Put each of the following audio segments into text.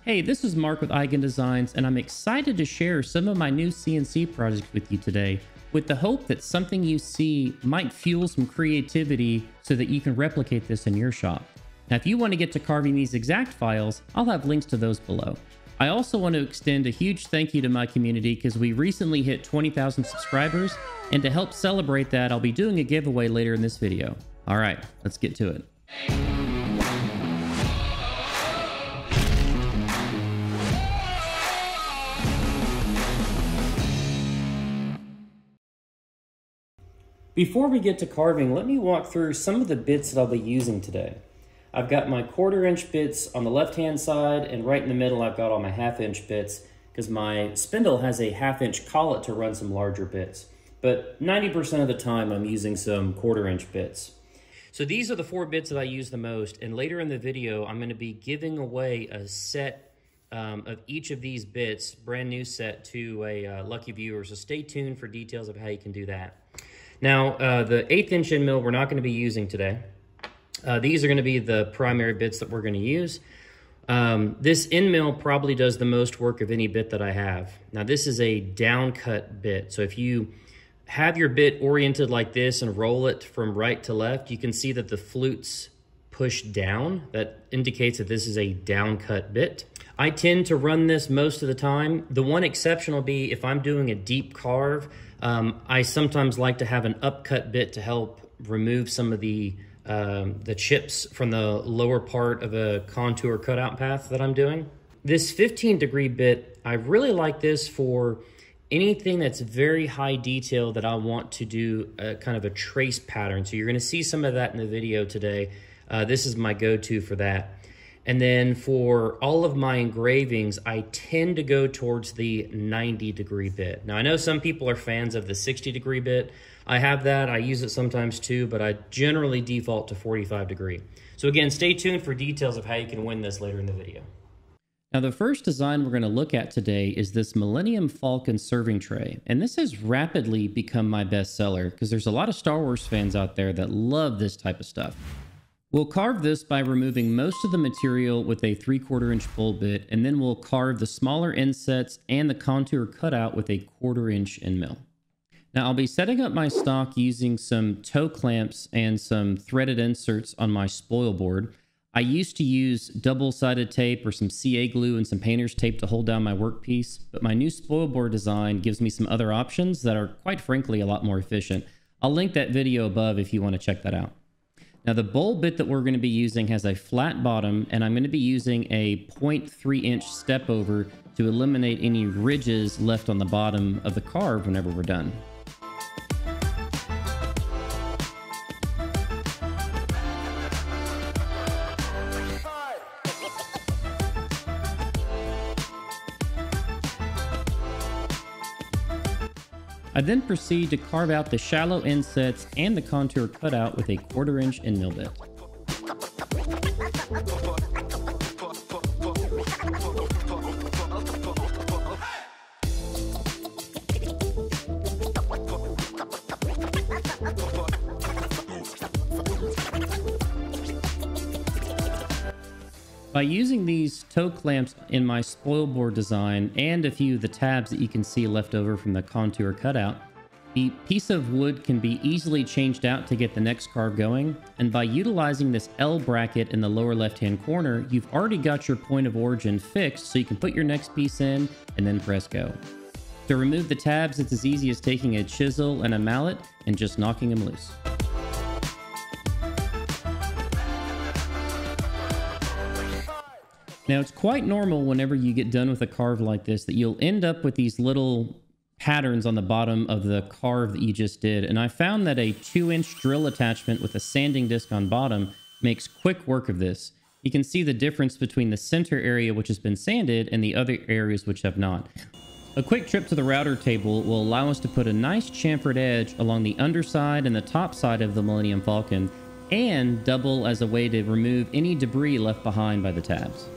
Hey, this is Mark with Eigen Designs, and I'm excited to share some of my new CNC projects with you today, with the hope that something you see might fuel some creativity so that you can replicate this in your shop. Now, if you want to get to carving these exact files, I'll have links to those below. I also want to extend a huge thank you to my community because we recently hit 20,000 subscribers, and to help celebrate that, I'll be doing a giveaway later in this video. All right, let's get to it. Before we get to carving, let me walk through some of the bits that I'll be using today. I've got my 1/4" bits on the left-hand side, and right in the middle I've got all my 1/2" bits because my spindle has a 1/2" collet to run some larger bits. But 90% of the time I'm using some 1/4" bits. So these are the 4 bits that I use the most, and later in the video I'm going to be giving away a set of each of these bits, brand new set, to a lucky viewer, so stay tuned for details of how you can do that. Now, the 1/8" end mill we're not going to be using today. These are going to be the primary bits that we're going to use. This end mill probably does the most work of any bit that I have. Now, this is a down cut bit, so if you have your bit oriented like this and roll it from right to left, you can see that the flutes push down. That indicates that this is a down cut bit. I tend to run this most of the time. The one exception will be if I'm doing a deep carve. I sometimes like to have an upcut bit to help remove some of the chips from the lower part of a contour cutout path that I'm doing. This 15-degree bit, I really like this for anything that's very high detail that I want to do a kind of a trace pattern. So you're going to see some of that in the video today. This is my go-to for that. And then for all of my engravings, I tend to go towards the 90-degree bit. Now, I know some people are fans of the 60-degree bit. I have that. I use it sometimes too, but I generally default to 45-degree. So again, stay tuned for details of how you can win this later in the video. Now, the first design we're going to look at today is this Millennium Falcon serving tray. And this has rapidly become my best seller because there's a lot of Star Wars fans out there that love this type of stuff. We'll carve this by removing most of the material with a 3/4" bull bit, and then we'll carve the smaller insets and the contour cutout with a 1/4" end mill. Now, I'll be setting up my stock using some toe clamps and some threaded inserts on my spoil board. I used to use double-sided tape or some CA glue and some painter's tape to hold down my workpiece, but my new spoil board design gives me some other options that are, quite frankly, a lot more efficient. I'll link that video above if you want to check that out. Now, the bowl bit that we're going to be using has a flat bottom, and I'm going to be using a 0.3" step over to eliminate any ridges left on the bottom of the carve whenever we're done. I then proceed to carve out the shallow insets and the contour cutout with a 1/4" end mill bit. By using these toe clamps in my spoil board design and a few of the tabs that you can see left over from the contour cutout, the piece of wood can be easily changed out to get the next carve going, and by utilizing this L bracket in the lower left-hand corner, you've already got your point of origin fixed so you can put your next piece in and then press go. To remove the tabs, it's as easy as taking a chisel and a mallet and just knocking them loose. Now, it's quite normal whenever you get done with a carve like this that you'll end up with these little patterns on the bottom of the carve that you just did. And I found that a 2" drill attachment with a sanding disc on bottom makes quick work of this. You can see the difference between the center area, which has been sanded, and the other areas which have not. A quick trip to the router table will allow us to put a nice chamfered edge along the underside and the top side of the Millennium Falcon, and double as a way to remove any debris left behind by the tabs.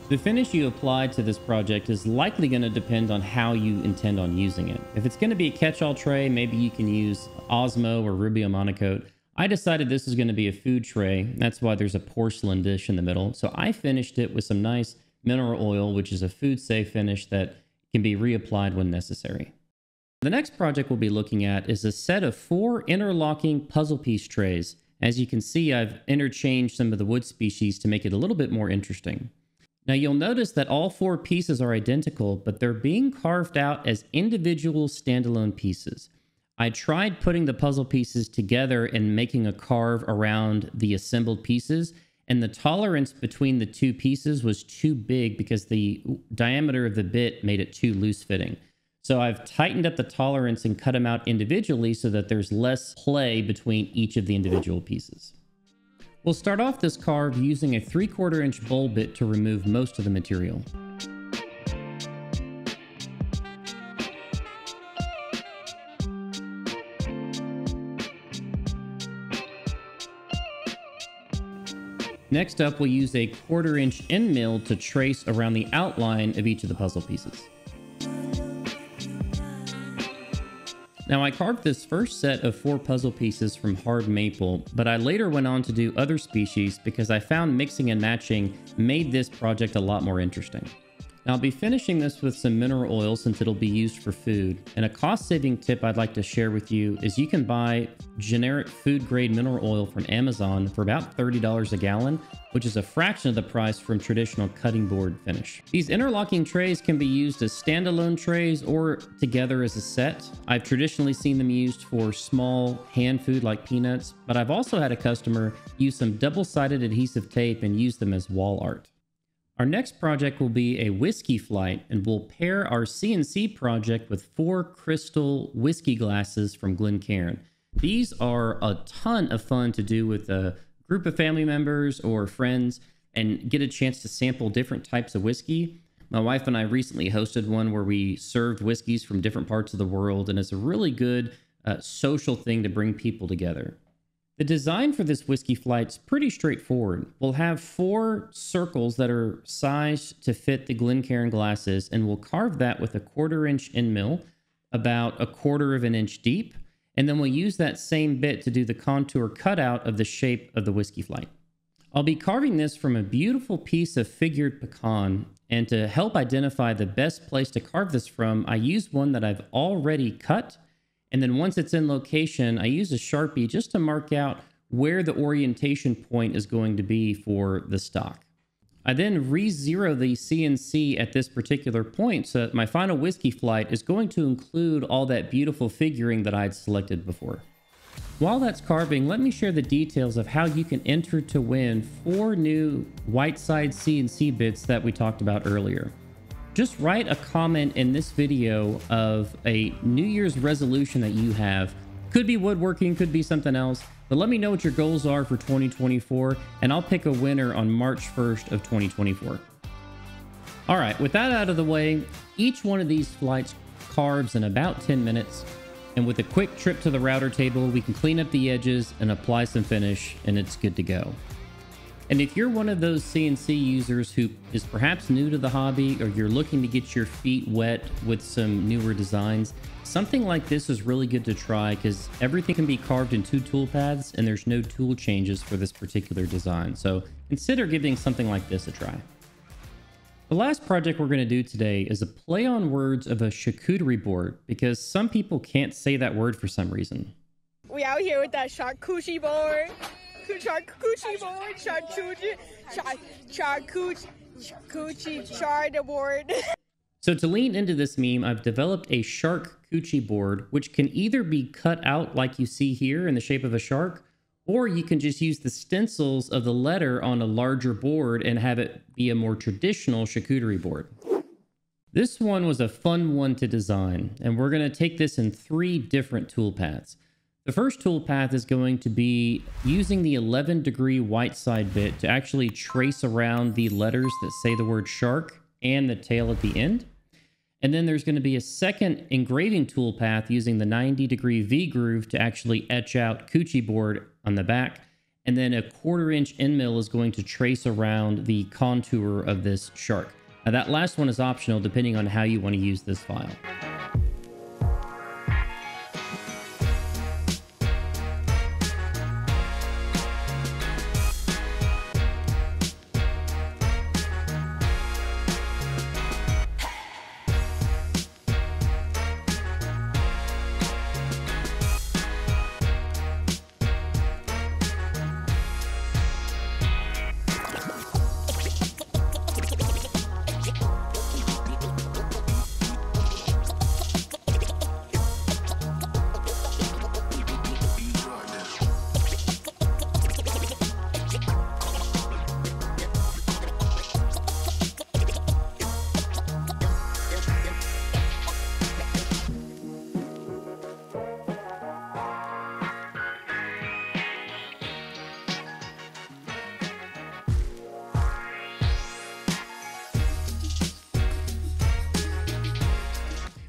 The finish you apply to this project is likely going to depend on how you intend on using it. If it's going to be a catch-all tray, maybe you can use Osmo or Rubio Monocoat. I decided this is going to be a food tray. That's why there's a porcelain dish in the middle. So I finished it with some nice mineral oil, which is a food-safe finish that can be reapplied when necessary. The next project we'll be looking at is a set of 4 interlocking puzzle piece trays. As you can see, I've interchanged some of the wood species to make it a little bit more interesting. Now you'll notice that all 4 pieces are identical, but they're being carved out as individual standalone pieces. I tried putting the puzzle pieces together and making a carve around the assembled pieces, and the tolerance between the 2 pieces was too big because the diameter of the bit made it too loose fitting. So I've tightened up the tolerance and cut them out individually so that there's less play between each of the individual pieces. We'll start off this carve using a 3/4 inch bowl bit to remove most of the material. Next up, we'll use a 1/4 inch end mill to trace around the outline of each of the puzzle pieces. Now I carved this first set of 4 puzzle pieces from hard maple, but I later went on to do other species because I found mixing and matching made this project a lot more interesting. Now I'll be finishing this with some mineral oil since it'll be used for food, and a cost-saving tip I'd like to share with you is you can buy generic food-grade mineral oil from Amazon for about $30 a gallon, which is a fraction of the price from traditional cutting board finish. These interlocking trays can be used as standalone trays or together as a set. I've traditionally seen them used for small hand food like peanuts, but I've also had a customer use some double-sided adhesive tape and use them as wall art. Our next project will be a whiskey flight, and we'll pair our CNC project with 4 crystal whiskey glasses from Glencairn. These are a ton of fun to do with a group of family members or friends and get a chance to sample different types of whiskey. My wife and I recently hosted one where we served whiskeys from different parts of the world, and it's a really good social thing to bring people together. The design for this whiskey flight's pretty straightforward. We'll have 4 circles that are sized to fit the Glencairn glasses, and we'll carve that with a 1/4 inch end mill, about 1/4 of an inch deep, and then we'll use that same bit to do the contour cutout of the shape of the whiskey flight. I'll be carving this from a beautiful piece of figured pecan, and to help identify the best place to carve this from, I use one that I've already cut. And then once it's in location, I use a Sharpie just to mark out where the orientation point is going to be for the stock. I then re-zero the CNC at this particular point so that my final whiskey flight is going to include all that beautiful figuring that I'd selected before. While that's carving, let me share the details of how you can enter to win 4 new white side CNC bits that we talked about earlier. Just write a comment in this video of a New Year's resolution that you have. Could be woodworking, could be something else, but let me know what your goals are for 2024, and I'll pick a winner on March 1st of 2024. All right, with that out of the way, each one of these flights carves in about 10 minutes, and with a quick trip to the router table, we can clean up the edges and apply some finish, and it's good to go. And if you're one of those CNC users who is perhaps new to the hobby, or you're looking to get your feet wet with some newer designs, something like this is really good to try because everything can be carved in 2 tool paths and there's no tool changes for this particular design. So consider giving something like this a try. The last project we're going to do today is a play on words of a charcuterie board because some people can't say that word for some reason. We out here with that Coochie board. Coochie board, Coochie board. So to lean into this meme, I've developed a shark Coochie board, which can either be cut out like you see here in the shape of a shark, or you can just use the stencils of the letter on a larger board and have it be a more traditional charcuterie board. This one was a fun one to design, and we're going to take this in 3 different tool paths. The first tool path is going to be using the 11-degree white side bit to actually trace around the letters that say the word shark and the tail at the end. And then there's going to be a second engraving tool path using the 90-degree V groove to actually etch out Coochie board on the back. And then a 1/4 inch end mill is going to trace around the contour of this shark. Now that last one is optional depending on how you want to use this file.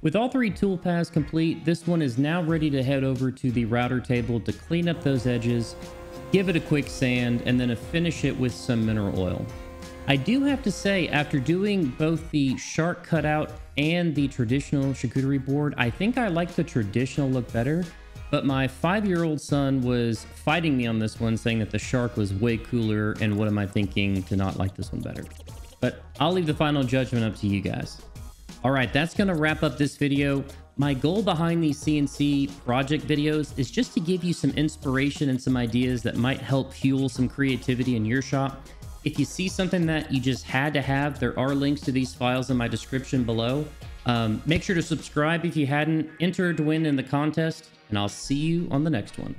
With all 3 tool paths complete, this one is now ready to head over to the router table to clean up those edges, give it a quick sand, and then finish it with some mineral oil. I do have to say, after doing both the shark cutout and the traditional charcuterie board, I think I like the traditional look better, but my 5-year-old son was fighting me on this one, saying that the shark was way cooler, and what am I thinking to not like this one better? But I'll leave the final judgment up to you guys. All right, that's going to wrap up this video. My goal behind these CNC project videos is just to give you some inspiration and some ideas that might help fuel some creativity in your shop. If you see something that you just had to have, there are links to these files in my description below. Make sure to subscribe if you hadn't. Enter to win in the contest, and I'll see you on the next one.